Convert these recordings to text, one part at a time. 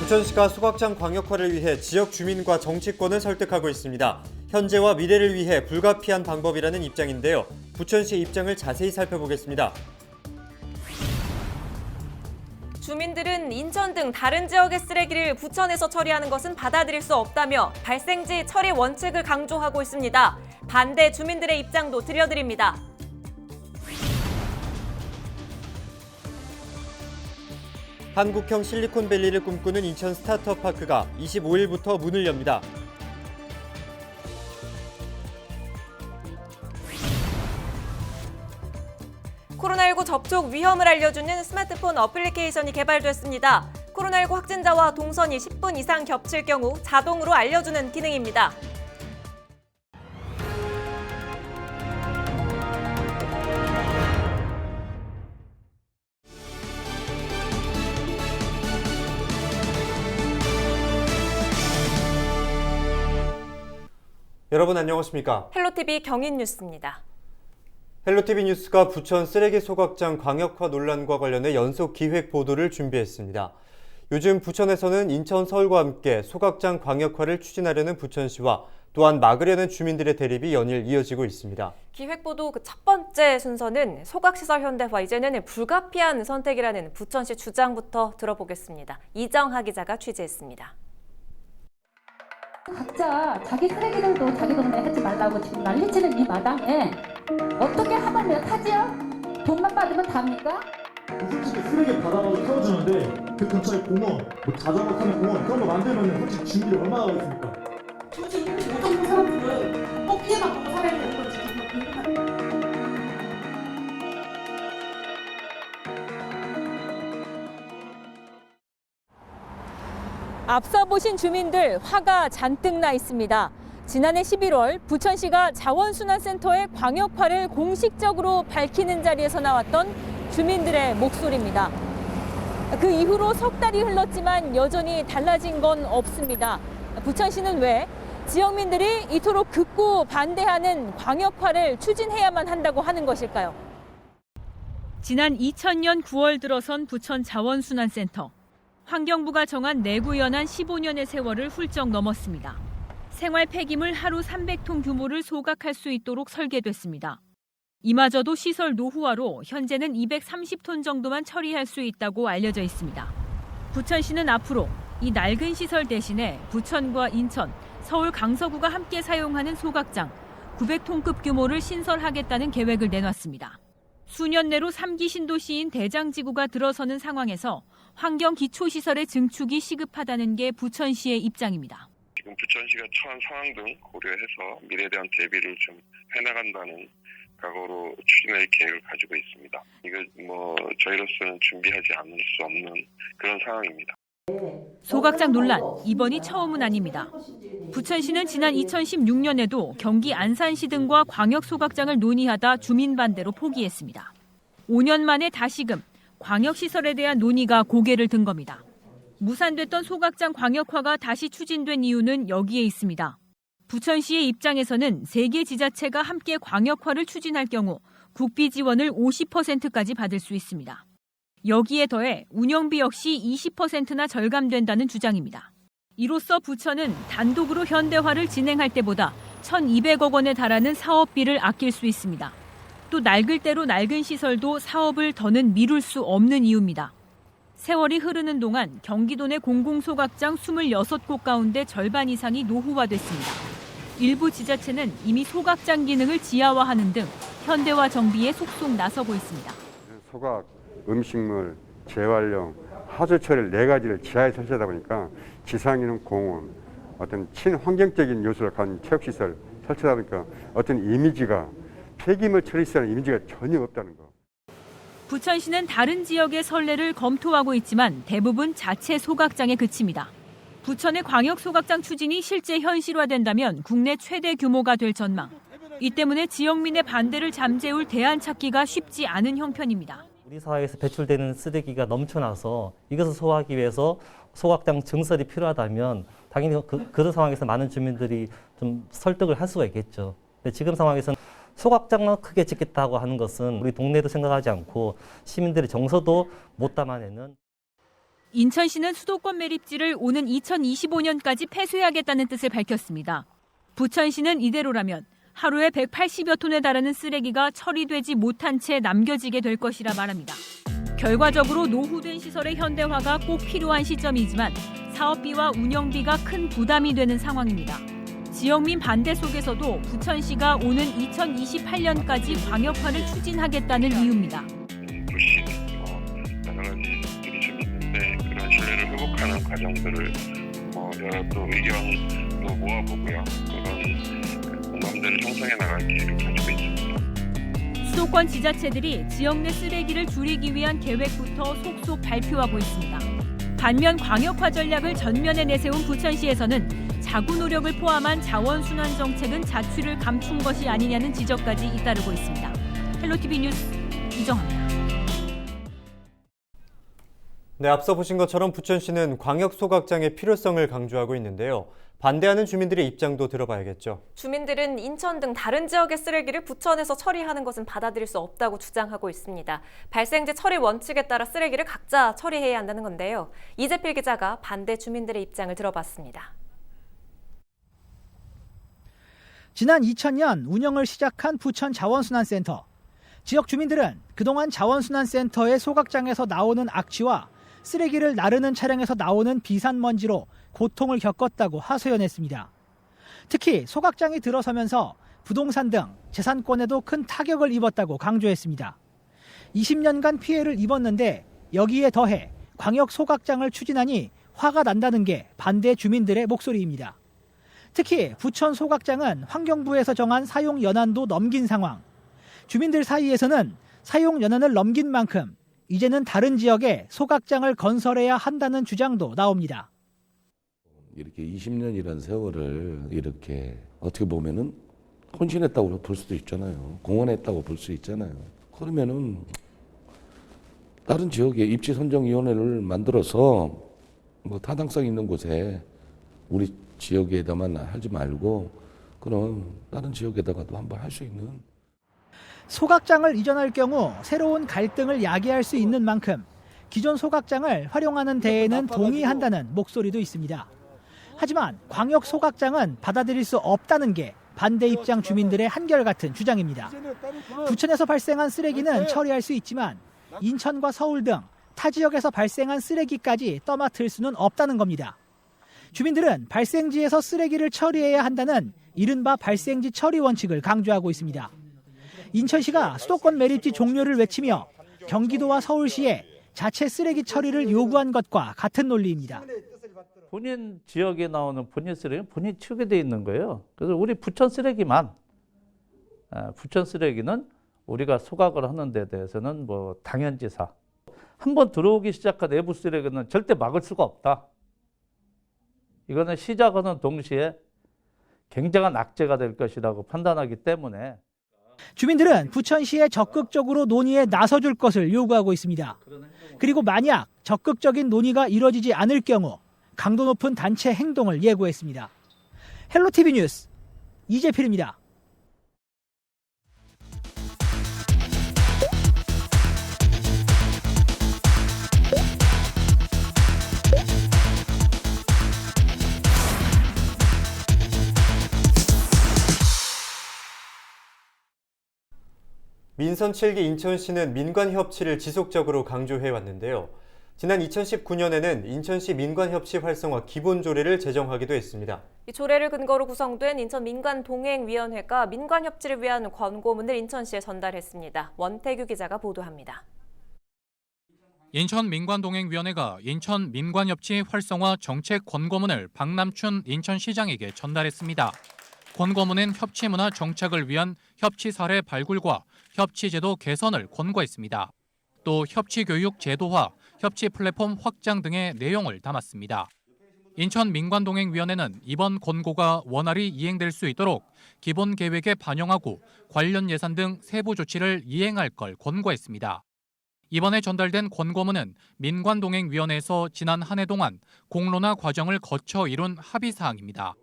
부천시가 소각장 광역화를 위해 지역 주민과 정치권을 설득하고 있습니다. 현재와 미래를 위해 불가피한 방법이라는 입장인데요. 부천시의 입장을 자세히 살펴보겠습니다. 주민들은 인천 등 다른 지역의 쓰레기를 부천에서 처리하는 것은 받아들일 수 없다며 발생지 처리 원칙을 강조하고 있습니다. 반대 주민들의 입장도 들려드립니다. 한국형 실리콘밸리를 꿈꾸는 인천 스타트업 파크가 25일부터 문을 엽니다. 코로나19 접촉 위험을 알려주는 스마트폰 어플리케이션이 개발됐습니다. 코로나19 확진자와 동선이 10분 이상 겹칠 경우 자동으로 알려주는 기능입니다. 여러분 안녕하십니까? 헬로티비 경인뉴스입니다. 헬로티비 뉴스가 부천 쓰레기 소각장 광역화 논란과 관련해 연속 기획 보도를 준비했습니다. 요즘 부천에서는 인천, 서울과 함께 소각장 광역화를 추진하려는 부천시와 또한 막으려는 주민들의 대립이 연일 이어지고 있습니다. 기획보도 첫 번째 순서는 소각시설 현대화, 이제는 불가피한 선택이라는 부천시 주장부터 들어보겠습니다. 이정하 기자가 취재했습니다. 각자 자기 쓰레기들도 자기 동네에 하지 말라고 지금 난리치는 이 마당에 어떻게 하면 타지요? 돈만 받으면 답니까? 솔직히 쓰레기 받아가지고 털어주는데 그 근처에 공원, 뭐 자전거 타는 공원 그런 거 만들면 솔직히 준비를 얼마나 하겠습니까? 지금 모든 사람들은 꼭 피해만 보고 살아야 되는 건 정말 궁금합니다. 앞서 보신 주민들 화가 잔뜩 나 있습니다. 지난해 11월 부천시가 자원순환센터의 광역화를 공식적으로 밝히는 자리에서 나왔던 주민들의 목소리입니다. 그 이후로 석 달이 흘렀지만 여전히 달라진 건 없습니다. 부천시는 왜 지역민들이 이토록 극구 반대하는 광역화를 추진해야만 한다고 하는 것일까요? 지난 2000년 9월 들어선 부천 자원순환센터. 환경부가 정한 내구연한 15년의 세월을 훌쩍 넘었습니다. 생활 폐기물 하루 300톤 규모를 소각할 수 있도록 설계됐습니다. 이마저도 시설 노후화로 현재는 230톤 정도만 처리할 수 있다고 알려져 있습니다. 부천시는 앞으로 이 낡은 시설 대신에 부천과 인천, 서울 강서구가 함께 사용하는 소각장 900톤급 규모를 신설하겠다는 계획을 내놨습니다. 수년 내로 3기 신도시인 대장지구가 들어서는 상황에서 환경 기초시설의 증축이 시급하다는 게 부천시의 입장입니다. 지금 부천시가 처한 상황 등 고려해서 미래에 대한 대비를 좀 해나간다는 각오로 추진할 계획을 가지고 있습니다. 이거 저희로서는 준비하지 않을 수 없는 그런 상황입니다. 소각장 논란, 이번이 처음은 아닙니다. 부천시는 지난 2016년에도 경기 안산시 등과 광역 소각장을 논의하다 주민 반대로 포기했습니다. 5년 만에 다시금 광역시설에 대한 논의가 고개를 든 겁니다. 무산됐던 소각장 광역화가 다시 추진된 이유는 여기에 있습니다. 부천시의 입장에서는 3개 지자체가 함께 광역화를 추진할 경우 국비 지원을 50%까지 받을 수 있습니다. 여기에 더해 운영비 역시 20%나 절감된다는 주장입니다. 이로써 부천은 단독으로 현대화를 진행할 때보다 1,200억 원에 달하는 사업비를 아낄 수 있습니다. 또 낡을 대로 낡은 시설도 사업을 더는 미룰 수 없는 이유입니다. 세월이 흐르는 동안 경기도 내 공공소각장 26곳 가운데 절반 이상이 노후화됐습니다. 일부 지자체는 이미 소각장 기능을 지하화하는 등 현대화 정비에 속속 나서고 있습니다. 소각, 음식물, 재활용, 하수 처리 4가지를 지하에 설치하다 보니까 지상에 있는 공원, 어떤 친환경적인 요소를 가진 체육시설 설치하다 보니까 어떤 이미지가 폐기물 처리시설의 이미지가 전혀 없다는 거. 부천시는 다른 지역의 선례를 검토하고 있지만 대부분 자체 소각장에 그칩니다. 부천의 광역 소각장 추진이 실제 현실화된다면 국내 최대 규모가 될 전망. 이 때문에 지역민의 반대를 잠재울 대안 찾기가 쉽지 않은 형편입니다. 우리 사회에서 배출되는 쓰레기가 넘쳐나서 이것을 소화하기 위해서 소각장 증설이 필요하다면 당연히 그런 상황에서 많은 주민들이 좀 설득을 할 수가 있겠죠. 근데 지금 상황에서는 소각장만 크게 짓겠다고 하는 것은 우리 동네도 생각하지 않고 시민들의 정서도 못 담아내는. 인천시는 수도권 매립지를 오는 2025년까지 폐쇄하겠다는 뜻을 밝혔습니다. 부천시는 이대로라면 하루에 180여 톤에 달하는 쓰레기가 처리되지 못한 채 남겨지게 될 것이라 말합니다. 결과적으로 노후된 시설의 현대화가 꼭 필요한 시점이지만 사업비와 운영비가 큰 부담이 되는 상황입니다. 지역민 반대 속에서도 부천시가 오는 2028년까지 광역화를 추진하겠다는 이유입니다. 불신, 여러 가지 일이 좀 있는데 그런 신뢰를 회복하는 과정들을 여러 또 의견도 모아보고요. 그런 마음대로 형성해 나갈 기회를 가지고 있습니다. 수도권 지자체들이 지역 내 쓰레기를 줄이기 위한 계획부터 속속 발표하고 있습니다. 반면 광역화 전략을 전면에 내세운 부천시에서는 자구 노력을 포함한 자원순환 정책은 자취를 감춘 것이 아니냐는 지적까지 잇따르고 있습니다. 헬로티비 뉴스 이정합니다. 네, 앞서 보신 것처럼 부천시는 광역 소각장의 필요성을 강조하고 있는데요. 반대하는 주민들의 입장도 들어봐야겠죠. 주민들은 인천 등 다른 지역의 쓰레기를 부천에서 처리하는 것은 받아들일 수 없다고 주장하고 있습니다. 발생지 처리 원칙에 따라 쓰레기를 각자 처리해야 한다는 건데요. 이재필 기자가 반대 주민들의 입장을 들어봤습니다. 지난 2000년 운영을 시작한 부천 자원순환센터. 지역 주민들은 그동안 자원순환센터의 소각장에서 나오는 악취와 쓰레기를 나르는 차량에서 나오는 비산먼지로 고통을 겪었다고 하소연했습니다. 특히 소각장이 들어서면서 부동산 등 재산권에도 큰 타격을 입었다고 강조했습니다. 20년간 피해를 입었는데 여기에 더해 광역 소각장을 추진하니 화가 난다는 게 반대 주민들의 목소리입니다. 특히 부천 소각장은 환경부에서 정한 사용 연한도 넘긴 상황. 주민들 사이에서는 사용 연한을 넘긴 만큼 이제는 다른 지역에 소각장을 건설해야 한다는 주장도 나옵니다. 이렇게 20년이라는 세월을 이렇게 어떻게 보면은 헌신했다고 볼 수도 있잖아요. 공헌했다고 볼 수 있잖아요. 그러면은 다른 지역에 입지 선정위원회를 만들어서 뭐 타당성 있는 곳에 우리 지역에다만 하지 말고 그럼 다른 지역에다가도 한번 할 수 있는. 소각장을 이전할 경우 새로운 갈등을 야기할 수 있는 만큼 기존 소각장을 활용하는 데에는 동의한다는 목소리도 있습니다. 하지만 광역 소각장은 받아들일 수 없다는 게 반대 입장 주민들의 한결같은 주장입니다. 부천에서 발생한 쓰레기는 처리할 수 있지만 인천과 서울 등 타 지역에서 발생한 쓰레기까지 떠맡을 수는 없다는 겁니다. 주민들은 발생지에서 쓰레기를 처리해야 한다는 이른바 발생지 처리 원칙을 강조하고 있습니다. 인천시가 수도권 매립지 종료를 외치며 경기도와 서울시에 자체 쓰레기 처리를 요구한 것과 같은 논리입니다. 본인 지역에 나오는 본인 쓰레기는 본인 치우게 돼 있는 거예요. 그래서 우리 부천 쓰레기만, 부천 쓰레기는 우리가 소각을 하는 데 대해서는 뭐 당연지사. 한번 들어오기 시작한 내부 쓰레기는 절대 막을 수가 없다. 이거는 시작하는 동시에 굉장한 악재가 될 것이라고 판단하기 때문에 주민들은 부천시에 적극적으로 논의에 나서줄 것을 요구하고 있습니다. 그리고 만약 적극적인 논의가 이뤄지지 않을 경우 강도 높은 단체 행동을 예고했습니다. 헬로티비 뉴스 이재필입니다. 민선 7기 인천시는 민관 협치를 지속적으로 강조해 왔는데요. 지난 2019년에는 인천시 민관협치 활성화 기본조례를 제정하기도 했습니다. 이 조례를 근거로 구성된 인천민관동행위원회가 민관협치를 위한 권고문을 인천시에 전달했습니다. 원태규 기자가 보도합니다. 인천민관동행위원회가 인천민관협치 활성화 정책 권고문을 박남춘 인천시장에게 전달했습니다. 권고문은 협치문화 정착을 위한 협치 사례 발굴과 협치제도 개선을 권고했습니다. 또 협치교육 제도화, 협치 플랫폼 확장 등의 내용을 담았습니다. 인천민관동행위원회는 이번 권고가 원활히 이행될 수 있도록 기본 계획에 반영하고 관련 예산 등 세부 조치를 이행할 걸 권고했습니다. 이번에 전달된 권고문은 민관동행위원회에서 지난 한 해 동안 공론화 과정을 거쳐 이룬 합의사항입니다.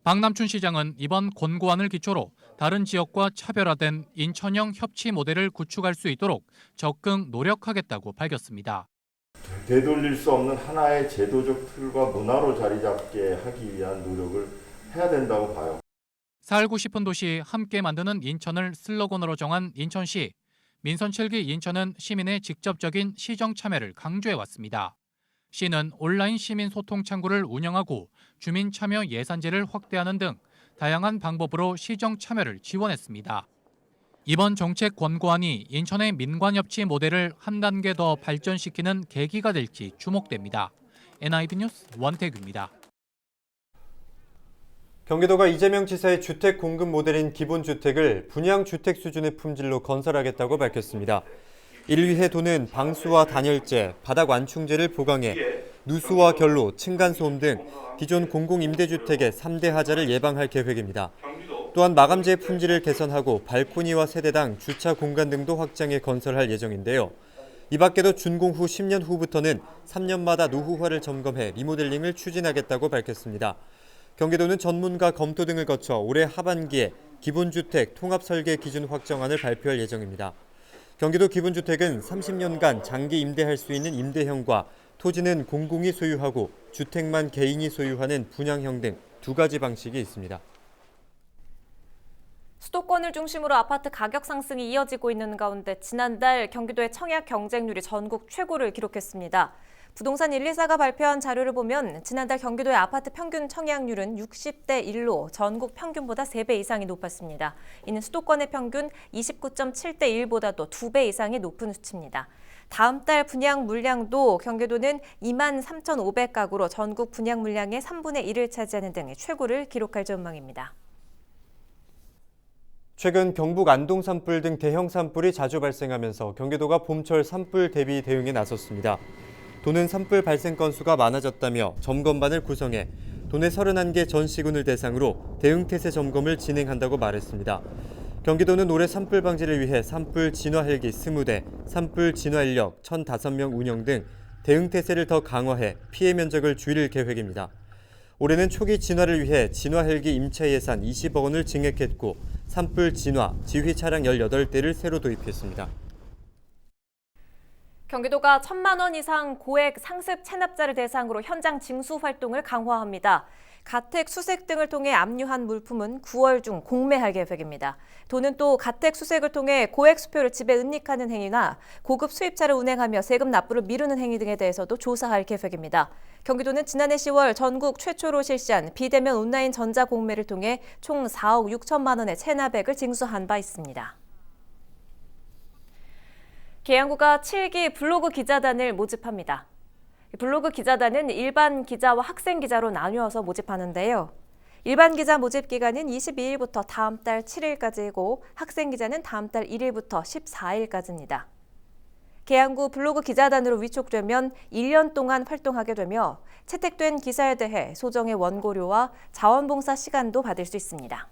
박남춘 시장은 이번 권고안을 기초로 다른 지역과 차별화된 인천형 협치 모델을 구축할 수 있도록 적극 노력하겠다고 밝혔습니다. 되돌릴 수 없는 하나의 제도적 틀과 문화로 자리 잡게 하기 위한 노력을 해야 된다고 봐요. 살고 싶은 도시 함께 만드는 인천을 슬로건으로 정한 인천시. 민선 7기 인천은 시민의 직접적인 시정 참여를 강조해왔습니다. 시는 온라인 시민 소통 창구를 운영하고 주민 참여 예산제를 확대하는 등 다양한 방법으로 시정 참여를 지원했습니다. 이번 정책 권고안이 인천의 민관협치 모델을 한 단계 더 발전시키는 계기가 될지 주목됩니다. NIB 뉴스 원태규입니다. 경기도가 이재명 지사의 주택 공급 모델인 기본주택을 분양주택 수준의 품질로 건설하겠다고 밝혔습니다. 이를 위해 도는 방수와 단열재, 바닥 완충제를 보강해 누수와 결로, 층간소음 등 기존 공공임대주택의 3대 하자를 예방할 계획입니다. 또한 마감재 품질을 개선하고 발코니와 세대당 주차 공간 등도 확장해 건설할 예정인데요. 이 밖에도 준공 후 10년 후부터는 3년마다 노후화를 점검해 리모델링을 추진하겠다고 밝혔습니다. 경기도는 전문가 검토 등을 거쳐 올해 하반기에 기본주택 통합설계 기준 확정안을 발표할 예정입니다. 경기도 기본주택은 30년간 장기 임대할 수 있는 임대형과 토지는 공공이 소유하고 주택만 개인이 소유하는 분양형 등 두 가지 방식이 있습니다. 수도권을 중심으로 아파트 가격 상승이 이어지고 있는 가운데 지난달 경기도의 청약 경쟁률이 전국 최고를 기록했습니다. 부동산 124가 발표한 자료를 보면 지난달 경기도의 아파트 평균 청약률은 60대 1로 전국 평균보다 3배 이상이 높았습니다. 이는 수도권의 평균 29.7대 1보다도 2배 이상이 높은 수치입니다. 다음 달 분양 물량도 경기도는 23,500가구로 전국 분양 물량의 3분의 1을 차지하는 등 최고를 기록할 전망입니다. 최근 경북 안동 산불 등 대형 산불이 자주 발생하면서 경기도가 봄철 산불 대비 대응에 나섰습니다. 도는 산불 발생 건수가 많아졌다며 점검반을 구성해 도내 31개 전 시군을 대상으로 대응 태세 점검을 진행한다고 말했습니다. 경기도는 올해 산불 방지를 위해 산불 진화 헬기 20대, 산불 진화 인력 1,005명 운영 등 대응 태세를 더 강화해 피해 면적을 줄일 계획입니다. 올해는 초기 진화를 위해 진화 헬기 임차 예산 20억 원을 증액했고 산불 진화, 지휘 차량 18대를 새로 도입했습니다. 경기도가 1,000만 원 이상 고액 상습 체납자를 대상으로 현장 징수 활동을 강화합니다. 가택 수색 등을 통해 압류한 물품은 9월 중 공매할 계획입니다. 도는 또 가택 수색을 통해 고액 수표를 집에 은닉하는 행위나 고급 수입차를 운행하며 세금 납부를 미루는 행위 등에 대해서도 조사할 계획입니다. 경기도는 지난해 10월 전국 최초로 실시한 비대면 온라인 전자공매를 통해 총 4억 6천만 원의 체납액을 징수한 바 있습니다. 계양구가 7기 블로그 기자단을 모집합니다. 블로그 기자단은 일반 기자와 학생 기자로 나누어서 모집하는데요. 일반 기자 모집 기간은 22일부터 다음 달 7일까지이고 학생 기자는 다음 달 1일부터 14일까지입니다. 계양구 블로그 기자단으로 위촉되면 1년 동안 활동하게 되며 채택된 기사에 대해 소정의 원고료와 자원봉사 시간도 받을 수 있습니다.